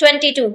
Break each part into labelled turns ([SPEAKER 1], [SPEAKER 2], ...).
[SPEAKER 1] 22।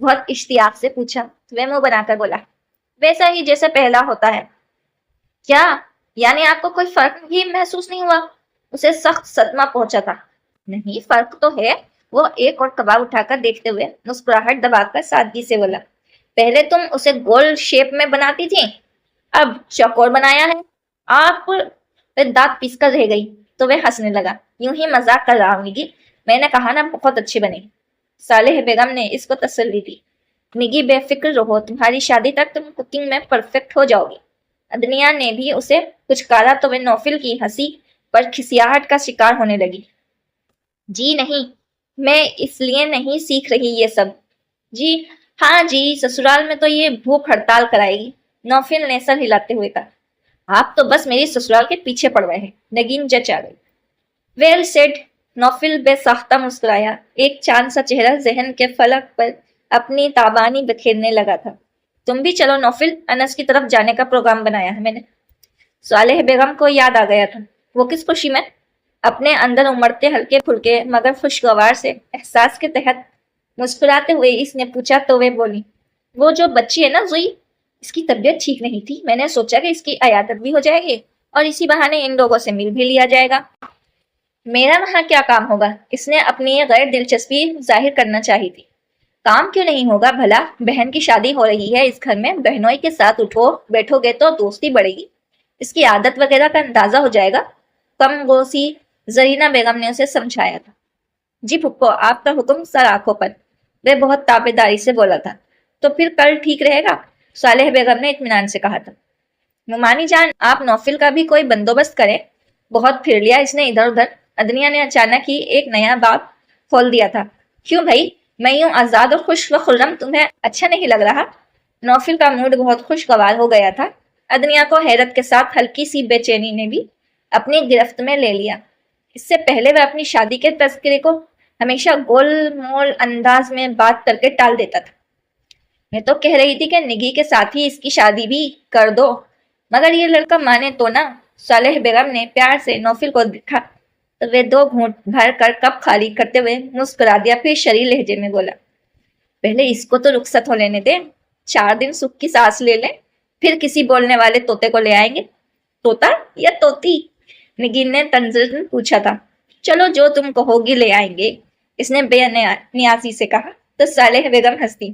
[SPEAKER 1] بہت اشتیاق سے پوچھا۔ وہ منہ بنا کر بولا، ویسا ہی جیسے پہلا ہوتا ہے۔ کیا یعنی آپ کو کوئی فرق ہی محسوس نہیں ہوا؟ اسے سخت صدمہ پہنچا تھا۔ نہیں، فرق تو ہے۔ وہ ایک اور کباب اٹھا کر دیکھتے ہوئے مسکراہٹ دبا کر سادگی سے بولا، پہلے تم اسے گول شیپ میں بناتی تھی، اب چوکور بنایا ہے۔ آپ دانت پیس کر رہ گئی تو وہ ہنسنے لگا۔ یوں ہی مذاق کر رہا ہوں نگی، میں نے کہا نا بہت اچھے بنے۔ صالح بیگم نے اس کو تسلی دی، نگی بے فکر رہو، تمہاری شادی تک تم کوکنگ میں پرفیکٹ ہو جاؤ گی۔ عدنیہ نے بھی اسے کچھ کہا تو وہ نوفل کی ہنسی پر کھسیاہٹ کا شکار ہونے لگی۔ جی نہیں، میں اس لیے نہیں سیکھ رہی یہ سب۔ جی ہاں جی، سسرال میں تو یہ بھوک ہڑتال کرائے گی، نوفل نے سر ہلاتے ہوئے کہا۔ آپ تو بس میری سسرال کے پیچھے پڑ رہے ہیں، نگین جچ آ گئی۔ ویل سیڈ، نوفل بے ساختہ مسکرایا، ایک چاند سا چہرہ ذہن کے فلک پر اپنی تابانی بکھیرنے لگا تھا۔ تم بھی چلو نوفل، انس کی طرف جانے کا پروگرام بنایا ہے میں نے۔ صالح بیگم کو یاد آ گیا تھا، وہ کس خوشی میں؟ اپنے اندر امڑتے ہلکے پھلکے مگر خوشگوار سے احساس کے تحت مسکراتے ہوئے اس نے پوچھا تو وہ بولی، وہ جو بچی ہے نا زوئی، اس کی طبیعت ٹھیک نہیں تھی، میں نے سوچا کہ اس کی عیادت بھی ہو جائے گی اور اسی بہانے ان لوگوں سے مل بھی لیا جائے گا۔ میرا وہاں کیا کام ہوگا؟ اس نے اپنی غیر دلچسپی ظاہر کرنا چاہی تھی۔ کام کیوں نہیں ہوگا بھلا، بہن کی شادی ہو رہی ہے اس گھر میں، بہنوئی کے ساتھ اٹھو بیٹھو گے تو دوستی بڑھے گی، اس کی عادت وغیرہ کا اندازہ ہو جائے گا۔ کم گوسی زرینہ بیگم نے اسے سمجھایا تھا۔ جی پھپھو، آپ کا حکم سر آنکھوں پر، وہ بہت تابے داری سے بولا تھا۔ تو پھر کل ٹھیک رہے گا، صالح بیگم نے اطمینان سے کہا تھا۔ نعمانی جان، آپ نوفل کا بھی کوئی بندوبست کریں، بہت پھر لیا اس نے ادھر ادھر۔ عدنیہ نے اچانک ہی ایک نیا باب کھول دیا تھا۔ کیوں بھائی، میں یوں آزاد اور خوش و خرم تمہیں اچھا نہیں لگ رہا؟ نوفل کا موڈ بہت خوشگوار ہو گیا تھا۔ عدنیہ کو حیرت کے ساتھ ہلکی سی بے چینی نے بھی اپنی گرفت میں لے لیا۔ اس سے پہلے وہ اپنی شادی کے تذکرے کو ہمیشہ گول مول انداز میں بات کر کے ٹال دیتا تھا۔ میں تو کہہ رہی تھی کہ نگی کے ساتھ ہی اس کی شادی بھی کر دو، مگر یہ لڑکا مانے تو نا۔ صالح بیگم نے پیار سے نوفل کو دیکھا تو وہ دو گھونٹ بھر کر کپ خالی کرتے ہوئے مسکرا دیا، پھر شریر لہجے میں بولا، پہلے اس کو تو رخصت ہونے دیں، 4 دن سکھ کی سانس لے لیں، پھر کسی بولنے والے طوطے کو لے آئیں گے۔ طوطا یا طوطی؟ نگین نے تنزل پوچھا تھا۔ چلو جو تم کہو گی لے آئیں گے، اس نے بے نیازی سے کہا تو صالح بیگم ہنسی۔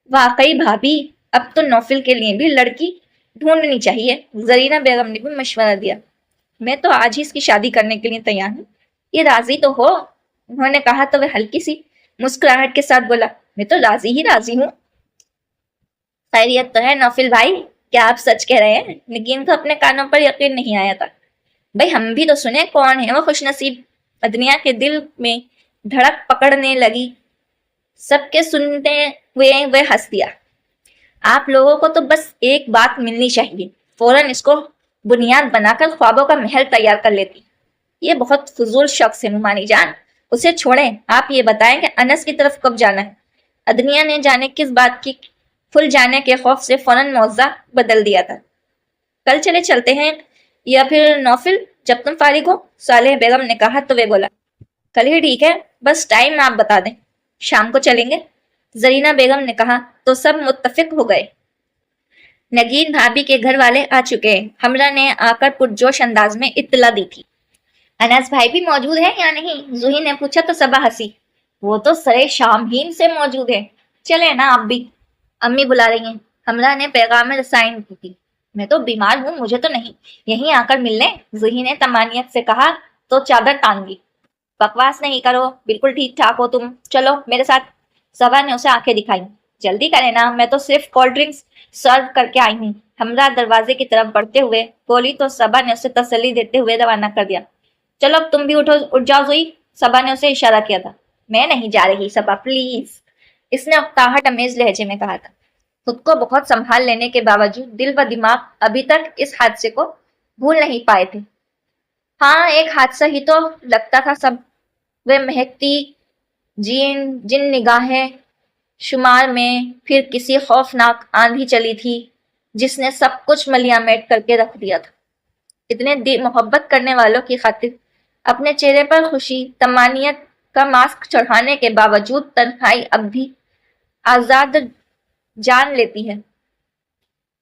[SPEAKER 1] واقعی بھابھی، اب تو نوفل کے لیے بھی لڑکی ڈھونڈنی چاہیے، زرینہ بیگم نے بھی مشورہ دیا۔ میں تو آج ہی اس کی شادی کرنے کے لیے تیار ہوں، یہ راضی تو ہو؟ انہوں نے کہا تو وہ ہلکی سی مسکراہٹ کے ساتھ بولا، میں تو راضی ہی راضی ہوں۔ خیریت تو ہے نوفل بھائی؟ کیا آپ سچ کہہ رہے ہیں؟ نگین کو اپنے کانوں پر یقین نہیں آیا تھا۔ بھائی ہم بھی تو سنیں، کون ہے وہ خوش نصیب؟ عدنیہ کے دل میں دھڑک پکڑنے لگی۔ سب کے سنتے ہوئے وہ ہنس دیا۔ آپ لوگوں کو تو بس ایک بات ملنی چاہیے، فوراً اس کو بنیاد بنا کر خوابوں کا محل تیار کر لیتی۔ یہ بہت فضول شخص ہے نعمانی جان، اسے چھوڑیں۔ آپ یہ بتائیں کہ انس کی طرف کب جانا ہے؟ عدنیہ نے جانے کس بات کی کھل جانے کے خوف سے فوراً موضوع بدل دیا تھا۔ کل چلے چلتے ہیں، یا پھر نوفل جب تم فارغ ہو، صالح بیگم نے کہا تو وہ بولا، کل ہی ٹھیک ہے، بس ٹائم آپ بتا دیں۔ شام کو چلیں گے، زرینہ بیگم نے کہا تو سب متفق ہو گئے۔ نگین بھابھی کے گھر والے آ چکے ہیں، ہمراہ نے آ کر پرجوش انداز میں اطلاع دی تھی۔ انس بھائی بھی موجود ہے یا نہیں؟ زوہی نے پوچھا تو صبا ہنسی، وہ تو سرے شامہین سے موجود ہے، چلے نا آپ بھی، امی بلا رہی ہیں۔ ہمراہ نے پیغام رسائی کی تھی، میں تو بیمار ہوں، مجھے تو نہیں، یہیں آ کر مل لیں، زوہی نے تمانیت سے کہا تو چادر ٹانگ لی۔ بکواس نہیں کرو، بالکل ٹھیک ٹھاک ہو تم، چلو میرے ساتھ۔ صبا نے اسے آنکھیں دکھائی، جلدی کرے نا، میں تو صرف کولڈ ڈرنکس سرو کر کے آئی ہوں۔ ہمراہ دروازے کی طرف بڑھتے ہوئے بولی تو صبا نے اسے تسلی دیتے ہوئے روانہ کر دیا۔ چلو اب تم بھی اٹھو، اٹھ جاؤ زوئی، صبا نے اسے اشارہ کیا تھا۔ میں نہیں جا رہی صبا، پلیز، اس نے اکتاہٹ امیز لہجے میں کہا تھا۔ خود کو بہت سنبھال لینے کے باوجود دل و دماغ ابھی تک اس حادثے کو بھول نہیں پائے تھے۔ ہاں ایک حادثہ ہی تو لگتا تھا سب، وہ مہکتی جن نگاہیں شمار میں پھر کسی خوفناک آندھی چلی تھی جس نے سب کچھ ملیامیٹ کر کے رکھ دیا تھا۔ اتنے محبت کرنے والوں کی خاطر اپنے چہرے پر خوشی طمانینت کا ماسک چڑھانے کے باوجود تنہائی اب بھی آزاد جان لیتی ہے۔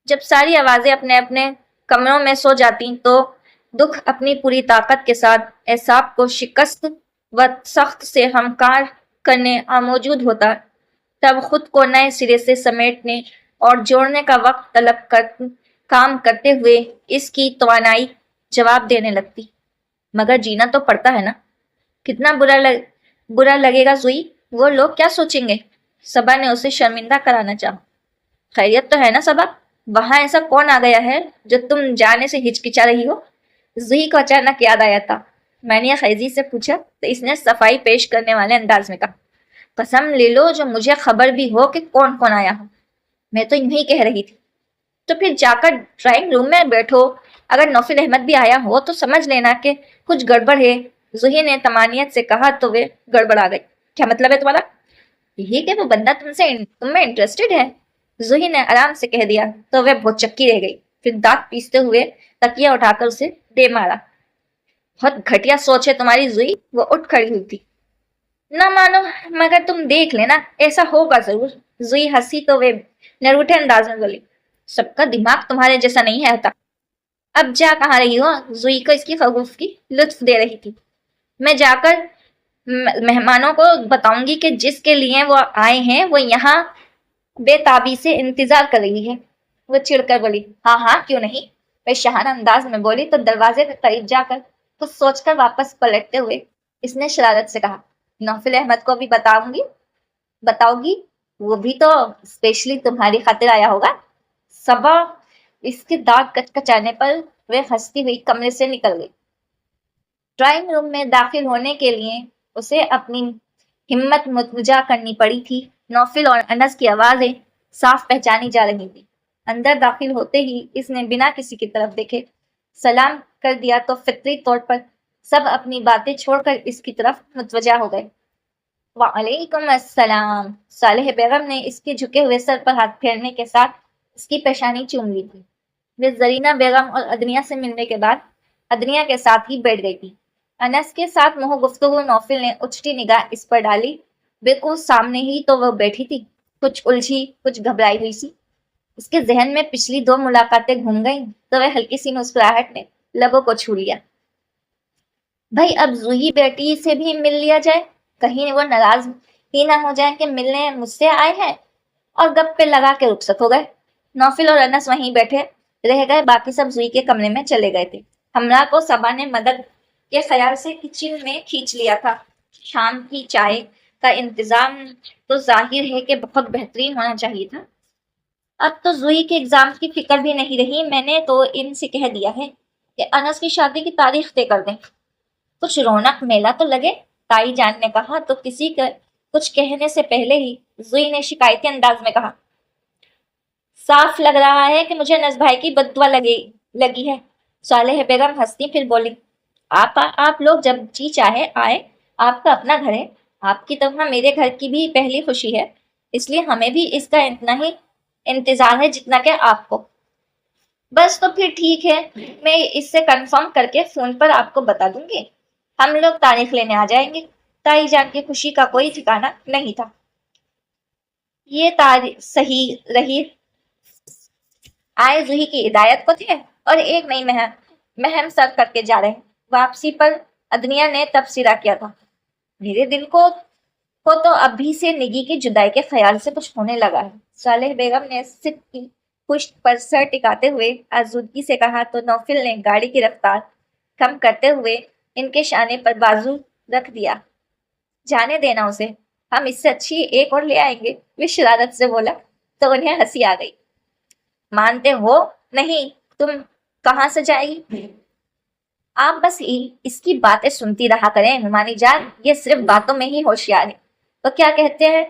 [SPEAKER 1] جب ساری آوازیں اپنے اپنے کمروں میں سو جاتی تو دکھ اپنی پوری طاقت کے ساتھ اعصاب کو شکست و سخت سے ہمکار کرنے موجود ہوتا، تب خود کو نئے سرے سے سمیٹنے اور جوڑنے کا وقت طلب کر کام کرتے ہوئے اس کی توانائی جواب دینے لگتی۔ مگر جینا تو پڑتا ہے نا۔ کتنا برا لگے گا زوئی، وہ لوگ کیا سوچیں گے؟ صبا نے اسے شرمندہ کرانا چاہا۔ خیریت تو ہے نا صبا؟ وہاں ایسا کون آ گیا ہے جو تم جانے سے ہچکچا رہی ہو؟ زوئی کو اچانک یاد آیا تھا۔ میں نے خیزی سے پوچھا تو اس نے صفائی پیش کرنے والے انداز میں کہا، قسم لے لو جو مجھے خبر بھی ہو کہ کون کون آیا ہو، میں تو یوں ہی کہہ رہی تھی۔ تو پھر جا کر ڈرائنگ روم میں بیٹھو، اگر نوفل احمد بھی آیا ہو تو سمجھ لینا کہ کچھ گڑبڑ ہے۔ زوہی نے طمانینت سے کہا تو وہ گڑبڑ آ گئی۔ کیا مطلب ہے تمہارا؟ یہی کہ وہ بندہ تم میں انٹرسٹڈ ہے، زوہی نے آرام سے کہہ دیا تو وہ بہت چکی رہ گئی۔ پھر دانت پیستے ہوئے تکیہ اٹھا کر اسے دے مارا۔ بہت گھٹیا سوچ ہے تمہاری زوئی، وہ اٹھ کھڑی ہوئی تھی۔ نہ مانو مگر تم دیکھ لینا ایسا ہوگا ضرور۔ زوئی ہنسی تو وہ نروٹھے انداز میں بولی، سب کا دماغ تمہارے جیسا نہیں ہے ہوتا۔ اب جا کہاں رہی ہو؟ زوئی کو اس کی خگوف کی لطف دے رہی تھی۔ میں جا کر مہمانوں کو بتاؤں گی کہ جس کے لیے وہ آئے ہیں وہ یہاں بے تابی سے انتظار کر رہی ہے۔ وہ چڑ کر بولی، ہاں ہاں کیوں نہیں۔ وہ شہانہ انداز میں بولی تو دروازے کے قریب جا کر کچھ سوچ کر واپس پلٹتے ہوئے اس نے شرارت سے کہا، نوفل احمد کو بھی بتاؤ گی؟ وہ بھی تو اسپیشلی تمہاری خاطر آیا ہوگا۔ صبا اس کے دانت کچکچانے پر وہ ہنستی ہوئی کمرے سے نکل گئی۔ ڈرائنگ روم میں داخل ہونے کے لیے اسے اپنی ہمت متوجہ کرنی پڑی تھی۔ نوفل اور انس کی آوازیں صاف پہچانی جا رہی تھی۔ اندر داخل ہوتے ہی اس نے بنا کسی کی طرف دیکھے سلام کر دیا تو فطری طور پر سب اپنی باتیں چھوڑ کر اس کی طرف متوجہ ہو گئے۔ وعلیکم السلام۔ صالح بیگم نے اس کے جھکے ہوئے سر پر ہاتھ پھیرنے کے ساتھ اس کی پیشانی چوم لی تھی۔ وہ زرینہ بیگم اور ادنیہ سے ملنے کے بعد ادنیہ کے ساتھ ہی بیٹھ گئی تھی۔ انس کے ساتھ منہ گفتگو نوفل نے اچھتی نگاہ اس پر ڈالی۔ بالکل سامنے ہی تو وہ بیٹھی تھی، کچھ الجھی کچھ گھبرائی ہوئی سی۔ اس کے ذہن میں پچھلی 2 ملاقاتیں گھوم گئیں تو وہ ہلکی سی مسکراہٹ نے لبوں کو چھو لیا۔ بھائی اب زوہی بیٹی سے بھی مل لیا جائے، کہیں وہ ناراض ہی نہ ہو جائیں کہ ملنے مجھ سے آئے ہیں، اور گپ پہ لگا کے رخصت ہو گئے۔ نوفل اور انس وہیں بیٹھے رہ گئے، باقی سب زوہی کے کمرے میں چلے گئے تھے۔ ہمراہ کو صبا نے مدد کے خیال سے کچن میں کھینچ لیا تھا۔ شام کی چائے کا انتظام تو ظاہر ہے کہ بہت بہترین ہونا چاہیے تھا۔ اب تو زوہی کے ایگزام کی فکر بھی نہیں رہی۔ میں نے تو ان سے کہہ دیا ہے کہ انس کی شادی کی تاریخ طے کر دیں، کچھ رونق میلہ تو لگے، تائی جان نے کہا تو کسی کا کچھ کہنے سے پہلے ہی زوہی نے شکایتی انداز میں کہا، صاف لگ رہا ہے کہ مجھے انس بھائی کی بد دعا لگی ہے۔ صالح بیگم ہنستی پھر بولی، آپ لوگ جب جی چاہے آئے، آپ کا اپنا گھر ہے، آپ کی طرح میرے گھر کی بھی پہلی خوشی ہے، اس لیے ہمیں بھی اس کا اتنا ہی انتظار ہے جتنا کہ آپ کو۔ بس تو پھر ٹھیک ہے، میں اس سے کنفرم کر کے فون پر آپ کو بتا دوں گی، ہم لوگ تاریخ لینے آ جائیں گے۔ تائی جان کی خوشی کا کوئی ٹھکانہ نہیں تھا۔ یہ تاریخ صحیح رہی، آئے زوہی کی ہدایت کو تھے اور ایک نئی مہم سر کر کے جا رہے۔ واپسی پر ادنیہ نے تبصرہ کیا تھا، میرے دل کو تو ابھی سے نگی کی جدائی کے خیال سے کچھ ہونے لگا ہے۔ صالح بیگم نے سٹ کی پشت پر سر ٹکاتے ہوئے آزودگی سے کہا تو نوفل نے گاڑی کی رفتار کم کرتے ہوئے ان کے شانے پر بازو رکھ دیا، جانے دینا اسے، ہم اس سے اچھی ایک اور لے آئیں گے۔ وہ شرارت سے بولا تو انہیں ہنسی آ گئی۔ مانتے ہو نہیں؟ تم کہاں سے جائے گی؟ آپ بس اس کی باتیں سنتی رہا کریں نعمانی جان، یہ صرف باتوں میں ہی ہوشیار ہے۔ تو کیا کہتے ہیں،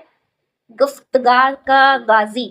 [SPEAKER 1] گفتگار کا غازی